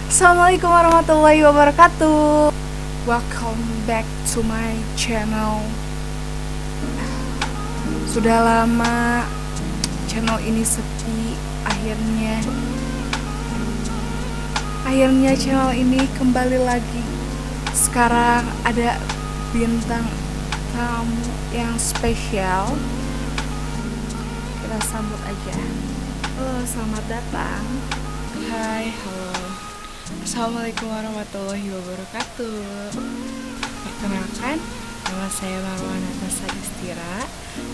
Assalamualaikum warahmatullahi wabarakatuh. Welcome back to my channel. Sudah lama channel ini sepi. Akhirnya channel ini kembali lagi. Sekarang ada bintang tamu yang spesial. Kita sambut aja. Halo, selamat datang. Hai, halo. Assalamualaikum warahmatullahi wabarakatuh. Perkenalkan, nama saya Marwana Sadistira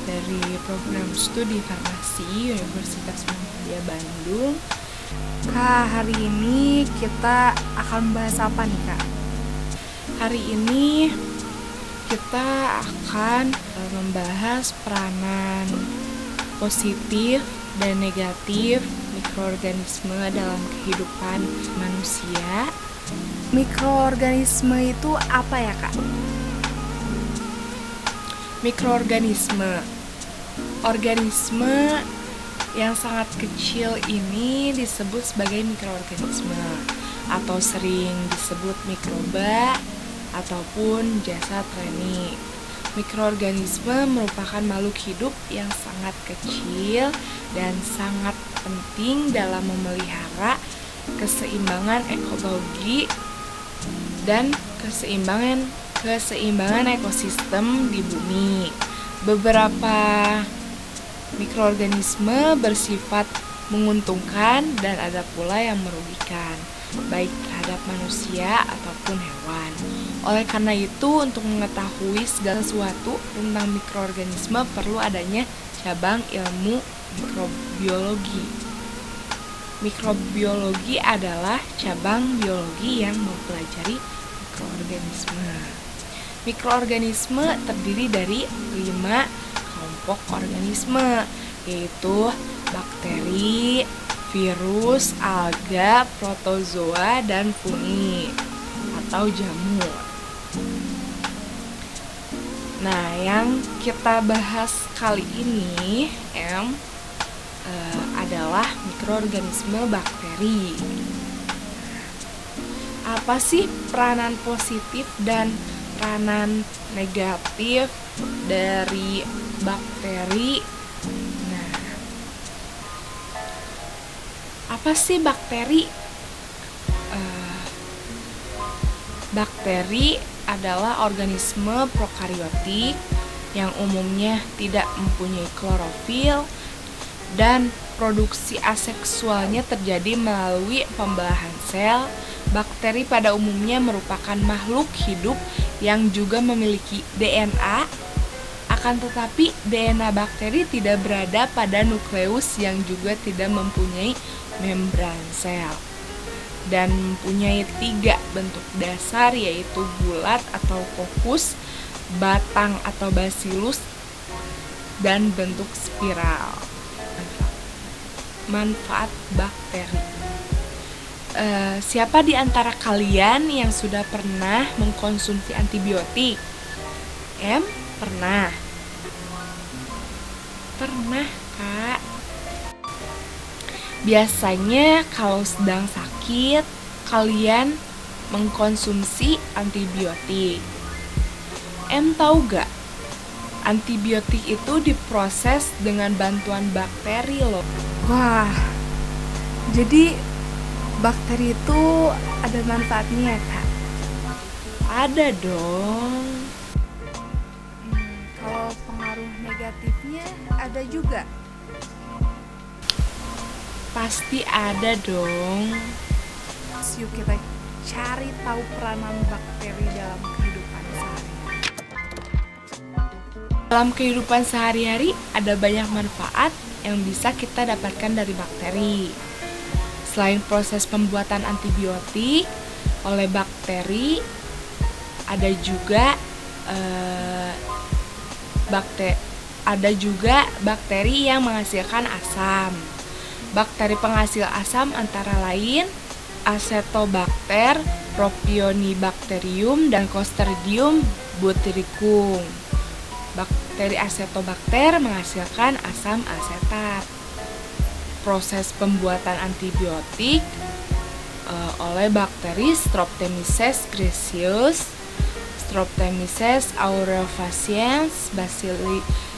dari program studi farmasi Universitas Muhammadiyah Bandung. Kak, hari ini kita akan bahas apa nih, Kak? Hari ini kita akan membahas peranan positif dan negatif mikroorganisme dalam kehidupan manusia. Mikroorganisme itu apa ya, Kak? Mikroorganisme, organisme yang sangat kecil ini disebut sebagai mikroorganisme atau sering disebut mikroba ataupun jasad reni. Mikroorganisme merupakan makhluk hidup yang sangat kecil dan sangat penting dalam memelihara keseimbangan ekologi dan keseimbangan ekosistem di bumi. Beberapa mikroorganisme bersifat menguntungkan dan ada pula yang merugikan, baik terhadap manusia ataupun hewan. Oleh karena itu, untuk mengetahui segala sesuatu tentang mikroorganisme perlu adanya cabang ilmu mikrobiologi. Mikrobiologi adalah cabang biologi yang mempelajari mikroorganisme. Mikroorganisme terdiri dari 5 kelompok organisme, yaitu bakteri, virus, alga, protozoa, dan fungi atau jamur. Nah, yang kita bahas kali ini adalah mikroorganisme bakteri. Apa sih peranan positif dan peranan negatif dari bakteri? Nah, apa sih bakteri? Bakteri adalah organisme prokariotik yang umumnya tidak mempunyai klorofil dan produksi aseksualnya terjadi melalui pembelahan sel. Bakteri pada umumnya merupakan makhluk hidup yang juga memiliki DNA, akan tetapi DNA bakteri tidak berada pada nukleus yang juga tidak mempunyai membran sel dan mempunyai 3 bentuk dasar, yaitu bulat atau kokus, batang atau basilus, dan bentuk spiral. Manfaat bakteri. Siapa di antara kalian yang sudah pernah mengkonsumsi antibiotik? Pernah. Pernah, Kak. Biasanya kalau sedang sakit, kalian mengkonsumsi antibiotik. Tahu gak? Antibiotik itu diproses dengan bantuan bakteri loh. Wah, jadi bakteri itu ada manfaatnya, Kak? Ada dong. Kalau pengaruh negatifnya ada juga? Pasti ada dong. Yuk kita cari tahu peranan bakteri dalam kehidupan sehari-hari. Dalam kehidupan sehari-hari ada banyak manfaat yang bisa kita dapatkan dari bakteri. Selain proses pembuatan antibiotik oleh bakteri, ada juga bakteri yang menghasilkan asam. Bakteri penghasil asam antara lain Acetobacter, Propionibacterium, dan Clostridium botricum. Bakteri Acetobacter menghasilkan asam asetat. Proses pembuatan antibiotik oleh bakteri Streptomyces griseus, Streptomyces aureofaciens,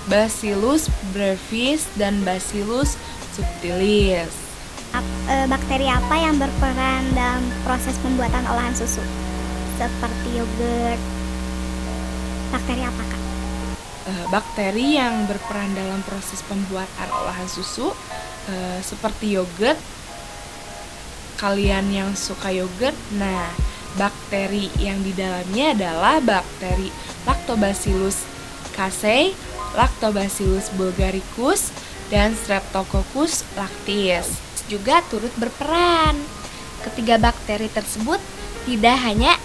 Bacillus brevis, dan Bacillus subtilis. Bakteri apa yang berperan dalam proses pembuatan olahan susu? Seperti yogurt. Bakteri apa, Kak? Bakteri yang berperan dalam proses pembuatan olahan susu seperti yogurt. Kalian yang suka yogurt, nah bakteri yang di dalamnya adalah bakteri Lactobacillus casei, Lactobacillus bulgaricus, dan Streptococcus lactis Juga turut berperan. Ketiga bakteri tersebut tidak hanya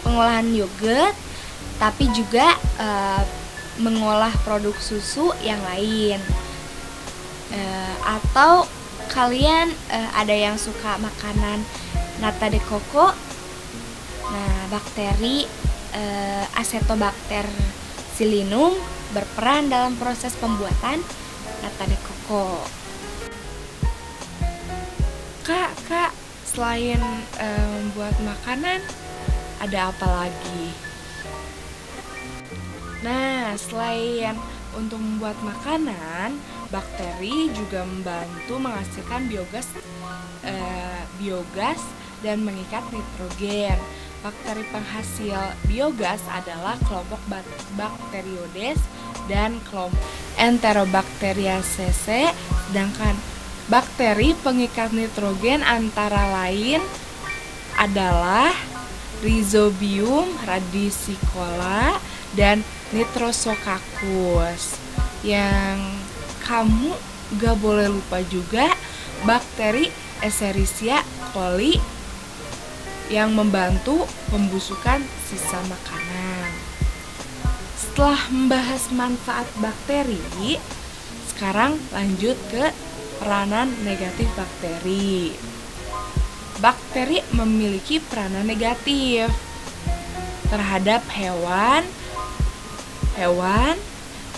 pengolahan yogurt, tapi juga mengolah produk susu yang lain. Atau kalian ada yang suka makanan nata de coco. Nah, bakteri Acetobacter pseudomonas berperan dalam proses pembuatan nata de coco. Kak, selain membuat makanan, ada apa lagi? Nah, selain untuk membuat makanan, bakteri juga membantu menghasilkan biogas dan mengikat nitrogen. Bakteri penghasil biogas adalah kelompok Bacteroides dan kelompok Enterobacteriaceae, sedangkan bakteri pengikat nitrogen antara lain adalah Rhizobium radicicola dan Nitrosococcus. Yang kamu gak boleh lupa juga bakteri Escherichia coli yang membantu pembusukan sisa makanan. Setelah membahas manfaat bakteri, sekarang lanjut ke peranan negatif bakteri. Bakteri memiliki peranan negatif terhadap hewan,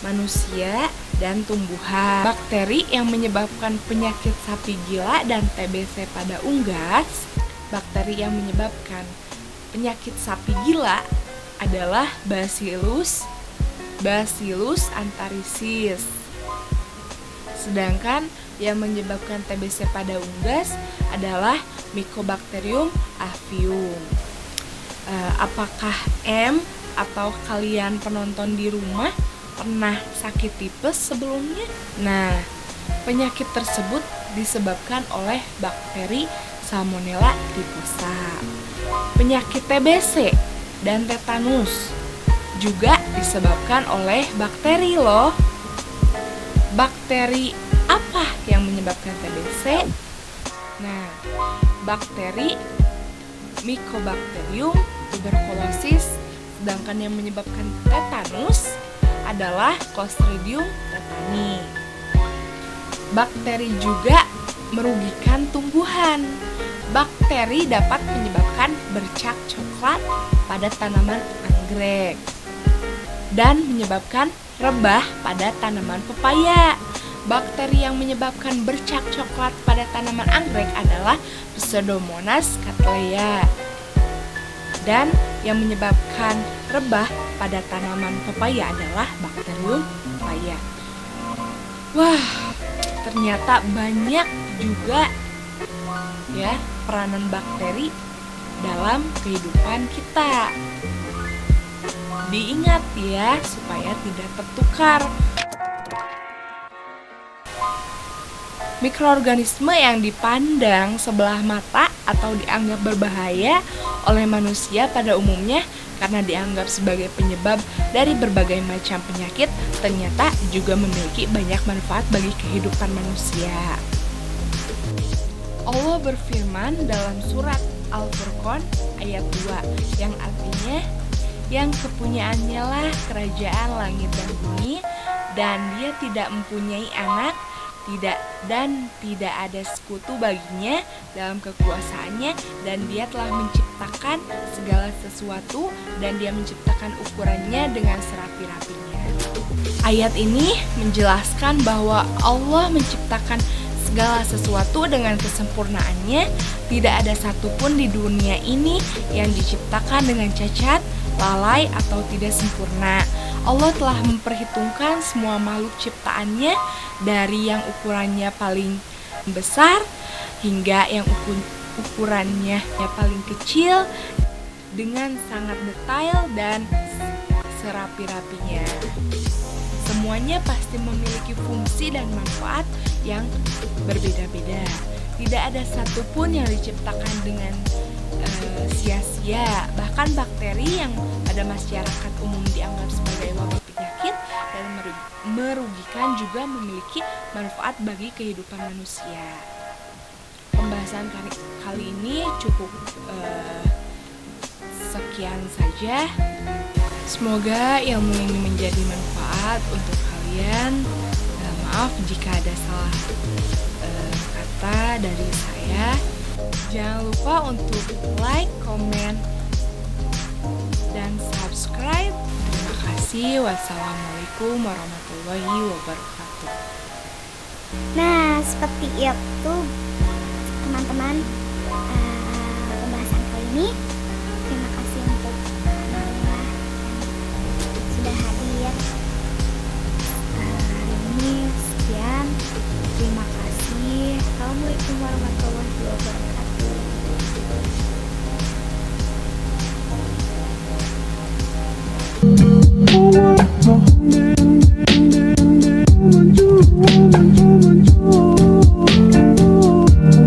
manusia, dan tumbuhan. Bakteri yang menyebabkan penyakit sapi gila dan TBC pada unggas. Bakteri yang menyebabkan penyakit sapi gila adalah Bacillus anthracis. Sedangkan yang menyebabkan TBC pada unggas adalah Mycobacterium avium. Apakah atau kalian penonton di rumah pernah sakit tipes sebelumnya? Nah, penyakit tersebut disebabkan oleh bakteri Salmonella typhosa. Penyakit TBC dan tetanus juga disebabkan oleh bakteri loh. Bakteri apa yang menyebabkan TBC? Nah, bakteri Mycobacterium tuberculosis, sedangkan yang menyebabkan tetanus adalah Clostridium tetani. Bakteri juga merugikan tumbuhan. Bakteri dapat menyebabkan bercak coklat pada tanaman anggrek dan menyebabkan rebah pada tanaman pepaya. Bakteri yang menyebabkan bercak coklat pada tanaman anggrek adalah Pseudomonas cattleya, dan yang menyebabkan rebah pada tanaman pepaya adalah Bacterium pepaya. Wah, ternyata banyak juga ya peranan bakteri dalam kehidupan kita. Diingat ya supaya tidak tertukar. Mikroorganisme yang dipandang sebelah mata atau dianggap berbahaya oleh manusia pada umumnya karena dianggap sebagai penyebab dari berbagai macam penyakit, ternyata juga memiliki banyak manfaat bagi kehidupan manusia. Allah berfirman dalam surat Al-Furqan ayat 2 yang artinya, yang kepunyaannya lah kerajaan langit dan bumi, dan dia tidak mempunyai anak, tidak ada sekutu baginya dalam kekuasaannya, dan dia telah menciptakan segala sesuatu dan dia menciptakan ukurannya dengan serapi-rapinya. Ayat ini menjelaskan bahwa Allah menciptakan segala sesuatu dengan kesempurnaannya. Tidak ada satupun di dunia ini yang diciptakan dengan cacat, lalai, atau tidak sempurna. Allah telah memperhitungkan semua makhluk ciptaannya, dari yang ukurannya paling besar hingga yang ukurannya paling kecil, dengan sangat detail dan serapi-rapinya. Semuanya pasti memiliki fungsi dan manfaat yang berbeda-beda. Tidak ada satupun yang diciptakan dengan sia-sia. Bahkan bakteri yang pada masyarakat umum dianggap sebagai wabah penyakit dan merugikan juga memiliki manfaat bagi kehidupan manusia. Pembahasan kali ini cukup sekian saja. Semoga ilmu ini menjadi manfaat untuk kalian. Maaf jika ada salah kata dari saya. Jangan lupa untuk like, komen, dan subscribe. Terima kasih. Wassalamualaikum warahmatullahi wabarakatuh. Nah, seperti itu teman-teman, pembahasan kali ini.